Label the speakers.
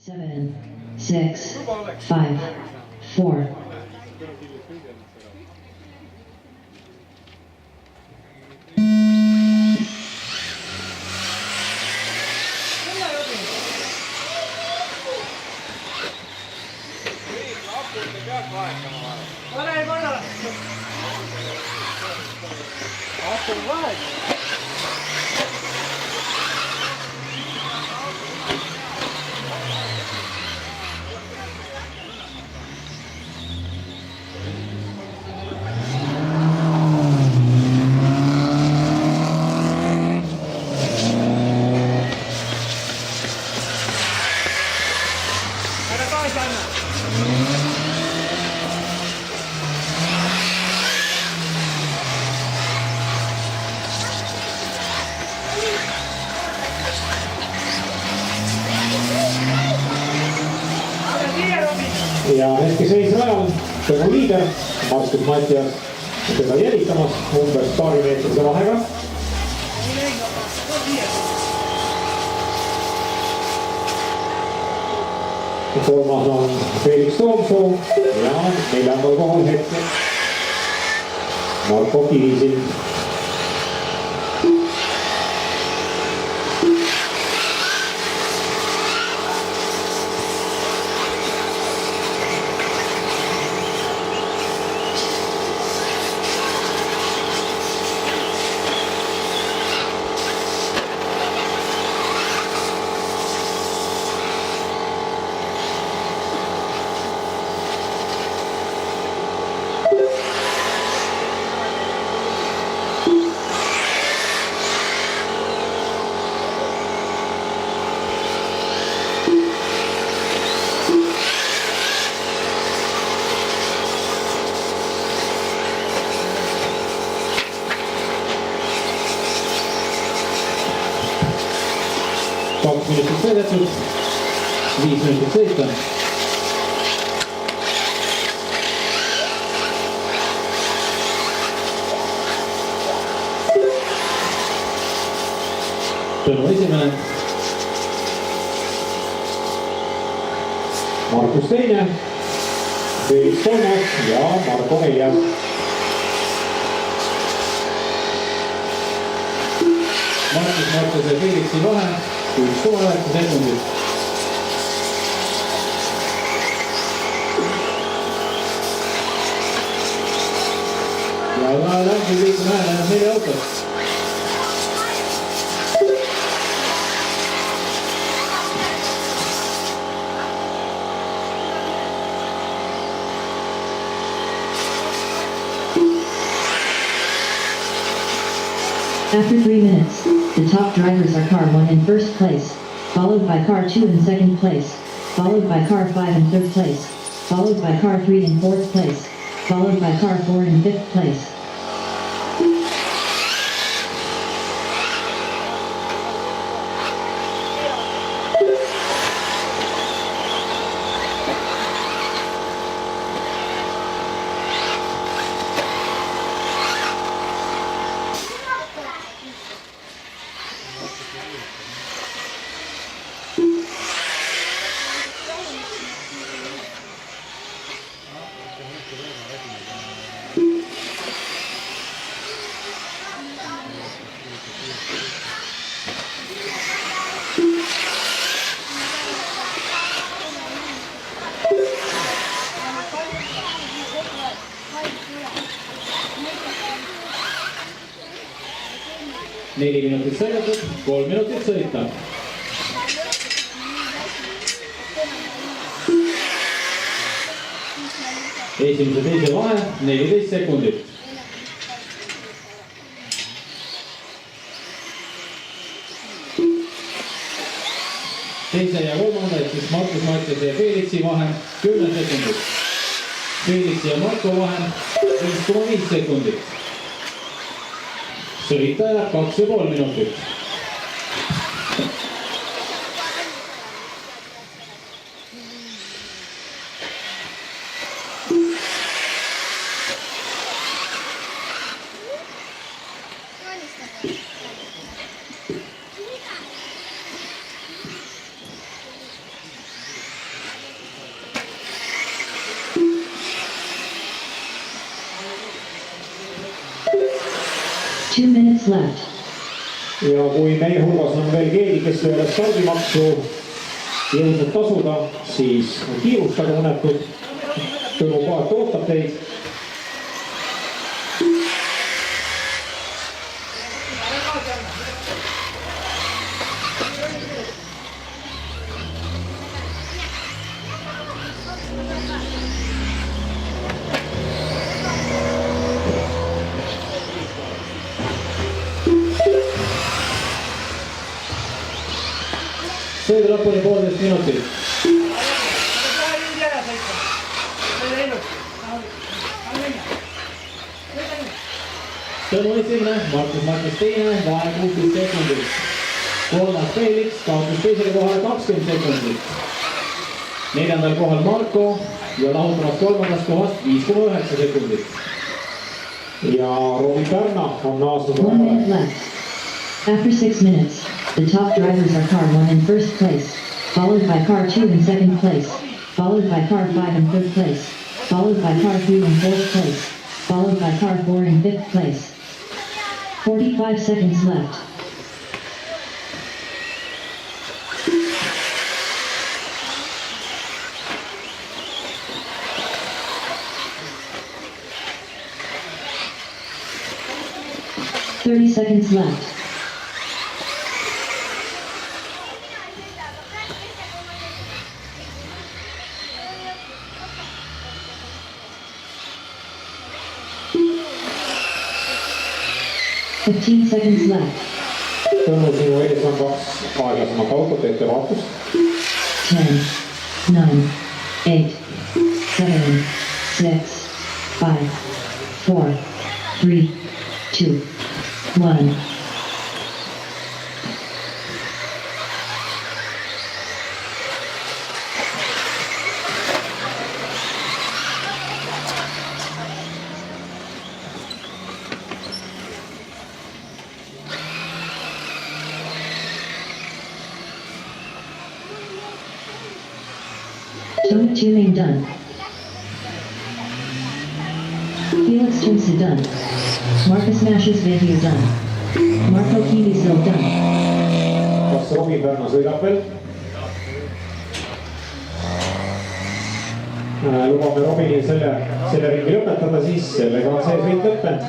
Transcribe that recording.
Speaker 1: 7, 6, 5, 4.
Speaker 2: Ja hetkeseis rajal Tõnu liider, Markus Mattias teda jälitamas umbes paarimeetrise vahega. Kolmas on Felix Toomsoo ja neljandal kohal hetkel Marko Kivisil. Kaks minutit sõidetud, 5 minutit sõita. Tõnu esimene. Markus teine, Felix kolmas ja Marko neljas. Markus Mattiase ja Felixi vahe 6,9 sekundit. Ja läbi liigun ääne 4 autot.
Speaker 1: After 3 minutes, the top drivers are car 1 in first place, followed by car 2 in second place, followed by car 5 in third place, followed by car 3 in fourth place, followed by car 4 in fifth place.
Speaker 2: Neli minutit sõidetud, 3 minutit sõita. Esimese teise vahe 14 sekundit. Teise ja kolmanda, et siis Markus Mattiase ja Felixi vahe 10 sekundit. Felixi ja Marko vahe 1,5 sekundit. Sõita jääb 2,5 minutit.
Speaker 1: 2 minutes left.
Speaker 3: Ja kui meie hulgas on veel keegi, kes ei ole stardimaksu jõudnud tasuda, siis kiirustage unetud. Tõnu Paat ootab teid.
Speaker 2: Sõidu lõpuni 1,5 minutit. Tõnu esimene, Markus teine, vahe 16 sekundit. Kolmas Felix, kaotus teisele kohale 20 sekundit. Neljandal kohal Marko ja lahutamas kolmandast kohast 5,9 sekundit.
Speaker 3: Ja Robbie Pärna on naasnud
Speaker 1: 1 minute left. After 6 minutes, the top drivers are car 1 in first place, followed by car 2 in second place, followed by car 5 in third place, followed by car 3 in fourth place, followed by car 4 in fifth place. 45 seconds left. Thirty seconds left. Fifteen seconds left.
Speaker 3: Tõnu, sinu ees on 2 aeglasemat autot, ettevaatust.
Speaker 1: 10, 9, 8, 7, 6, 5, 4, 3, 2, 1. Tone tuning done. Felix Trinsa done. Marcus Mashes video done. Marco Kivisil done.
Speaker 3: Kas Robbie Pärna sõidab veel? Lubame Robinil selle ringi lõpetada, siis sellega on see sõit lõppenud.